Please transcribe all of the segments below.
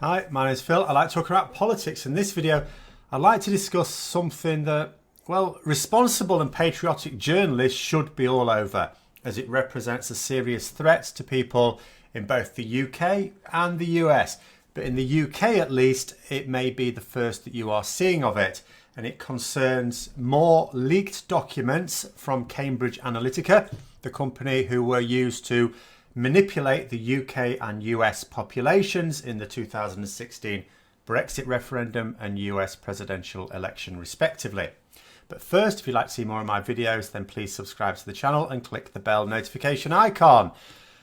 Hi, my name is Phil. I like to talk about politics. In this video, I'd like to discuss something that, well, responsible and patriotic journalists should be all over, as it represents a serious threat to people in both the UK and the US. But in the UK, at least, it may be the first that you are seeing of it. And it concerns more leaked documents from Cambridge Analytica, the company who were used to manipulate the UK and US populations in the 2016 Brexit referendum and US presidential election respectively. But first, if you'd like to see more of my videos, then please subscribe to the channel and click the bell notification icon.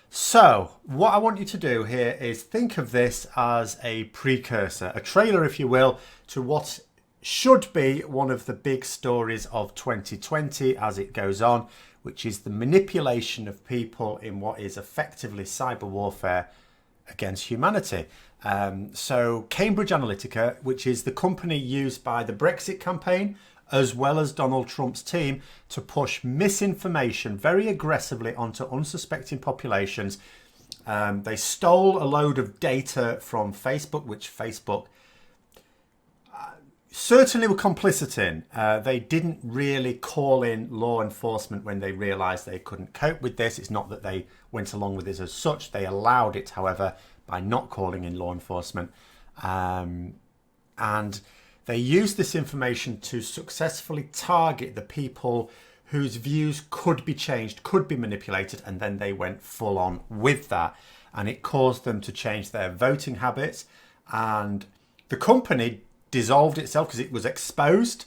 So what I want you to do here is think of this as a precursor, a trailer if you will, to what should be one of the big stories of 2020 as it goes on, which is the manipulation of people in what is effectively cyber warfare against humanity. So Cambridge Analytica, which is the company used by the Brexit campaign, as well as Donald Trump's team, to push misinformation very aggressively onto unsuspecting populations. They stole a load of data from Facebook, which Facebook certainly were complicit in. They didn't really call in law enforcement when they realised they couldn't cope with this. It's not that they went along with this as such. They allowed it, however, by not calling in law enforcement. And they used this information to successfully target the people whose views could be changed, could be manipulated, and then they went full on with that. And it caused them to change their voting habits. And the company dissolved itself because it was exposed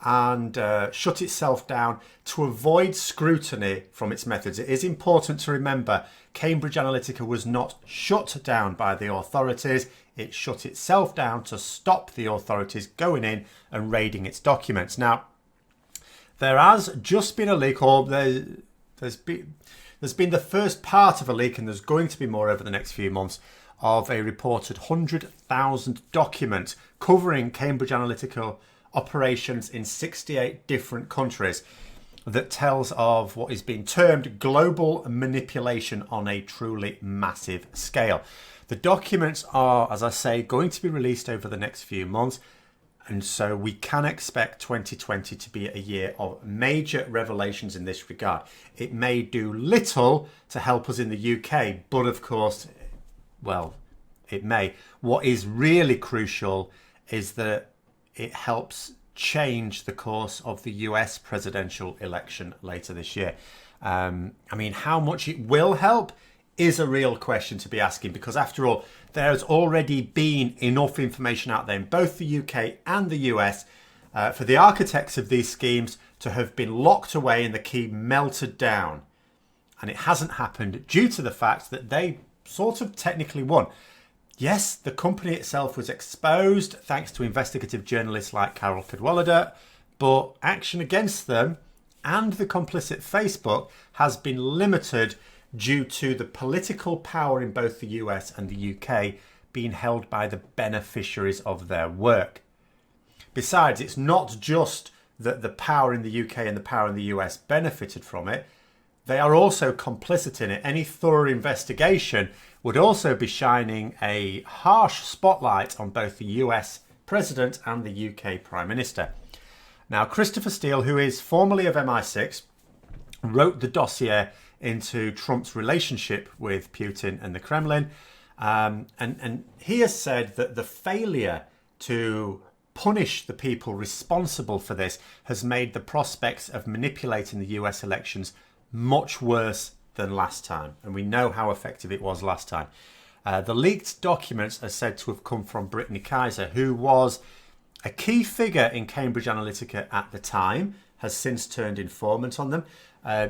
and shut itself down to avoid scrutiny from its methods. It is important to remember Cambridge Analytica was not shut down by the authorities. It shut itself down to stop the authorities going in and raiding its documents. Now, there has just been a leak, or there's been the first part of a leak, and there's going to be more over the next few months, of a reported 100,000 documents covering Cambridge Analytica operations in 68 different countries that tells of what is being termed global manipulation on a truly massive scale. The documents are, as I say, going to be released over the next few months, and so we can expect 2020 to be a year of major revelations in this regard. It may do little to help us in the UK, but of course, well, it may. What is really crucial is that it helps change the course of the US presidential election later this year. I mean, how much it will help is a real question to be asking, because after all, there's already been enough information out there in both the UK and the US for the architects of these schemes to have been locked away and the key melted down. And it hasn't happened due to the fact that they sort of technically won. Yes, the company itself was exposed thanks to investigative journalists like Carol Cadwallader, but action against them and the complicit Facebook has been limited due to the political power in both the US and the UK being held by the beneficiaries of their work. Besides, it's not just that the power in the UK and the power in the US benefited from it. They are also complicit in it. Any thorough investigation would also be shining a harsh spotlight on both the US President and the UK Prime Minister. Now, Christopher Steele, who is formerly of MI6, wrote the dossier into Trump's relationship with Putin and the Kremlin. And he has said that the failure to punish the people responsible for this has made the prospects of manipulating the US elections much worse than last time, and we know how effective it was last time. The leaked documents are said to have come from Brittany Kaiser, who was a key figure in Cambridge Analytica at the time, has since turned informant on them.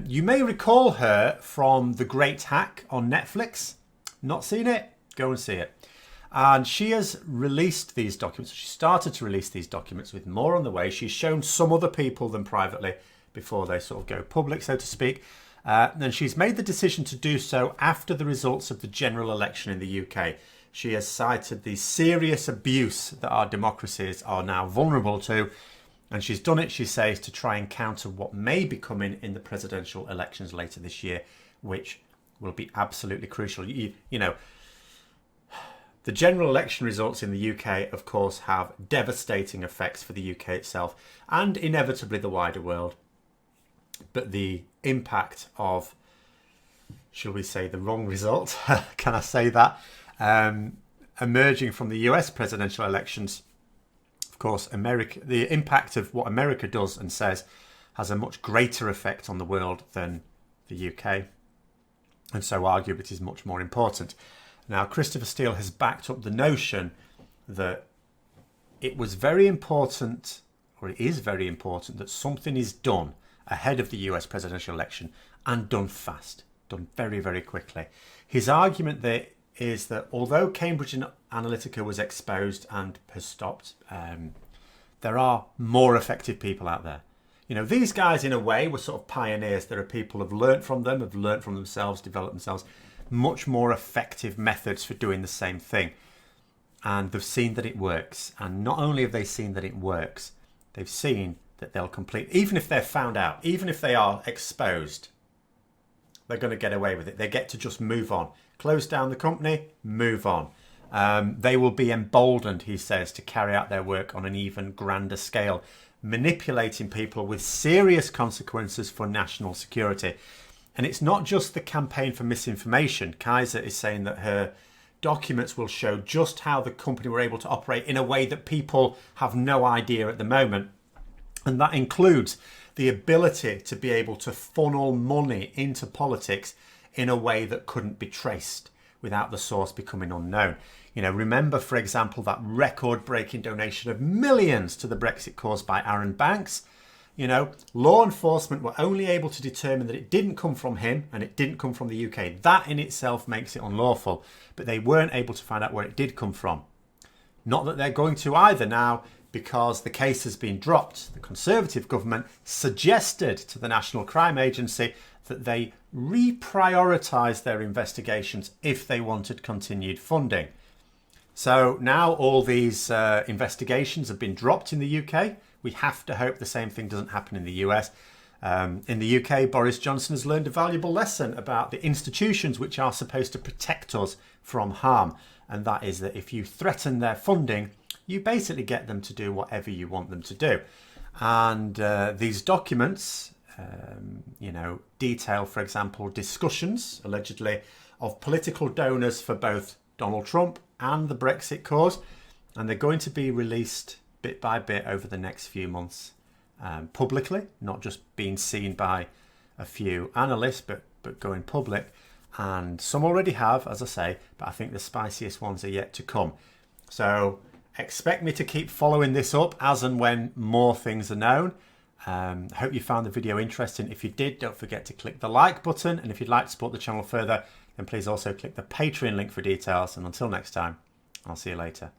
You may recall her from The Great Hack on Netflix. Not seen it? Go and see it. And she has released these documents. She started to release these documents with more on the way. She's shown some other people them privately before they sort of go public, so to speak. And she's made the decision to do so after the results of the general election in the UK. She has cited the serious abuse that our democracies are now vulnerable to, and she's done it, she says, to try and counter what may be coming in the presidential elections later this year, which will be absolutely crucial. You know, The general election results in the UK, of course, have devastating effects for the UK itself and inevitably the wider world. But the impact of, shall we say, the wrong result, can I say that, emerging from the US presidential elections, of course, the impact of what America does and says has a much greater effect on the world than the UK. And so arguably it is much more important. Now, Christopher Steele has backed up the notion that it was very important, or it is very important, that something is done ahead of the US presidential election and done fast, done very, very quickly. His argument there is that although Cambridge Analytica was exposed and has stopped, there are more effective people out there. You know, these guys in a way were sort of pioneers. There are people who have learnt from them, have learnt from themselves, developed themselves much more effective methods for doing the same thing. And they've seen that it works. And not only have they seen that it works, they've seen that they'll complete, even if they're found out, even if they are exposed, they're going to get away with it. They get to just move on. Close down the company, move on. They will be emboldened, he says, to carry out their work on an even grander scale, manipulating people with serious consequences for national security. And it's not just the campaign for misinformation. Kaiser is saying that her documents will show just how the company were able to operate in a way that people have no idea at the moment. And that includes the ability to be able to funnel money into politics in a way that couldn't be traced without the source becoming unknown. You know, remember, for example, that record-breaking donation of millions to the Brexit cause by Aaron Banks. You know, law enforcement were only able to determine that it didn't come from him and it didn't come from the UK. That in itself makes it unlawful, but they weren't able to find out where it did come from. Not that they're going to either now, because the case has been dropped. The Conservative government suggested to the National Crime Agency that they reprioritise their investigations if they wanted continued funding. So now all these investigations have been dropped in the UK. We have to hope the same thing doesn't happen in the US. In the UK, Boris Johnson has learned a valuable lesson about the institutions which are supposed to protect us from harm. And that is that if you threaten their funding, you basically get them to do whatever you want them to do. And these documents, detail, for example, discussions, allegedly, of political donors for both Donald Trump and the Brexit cause. And they're going to be released bit by bit over the next few months, publicly, not just being seen by a few analysts, but going public. And some already have, as I say, but I think the spiciest ones are yet to come. So expect me to keep following this up as and when more things are known. Hope you found the video interesting. If you did, don't forget to click the like button. And if you'd like to support the channel further, then please also click the Patreon link for details. And until next time, I'll see you later.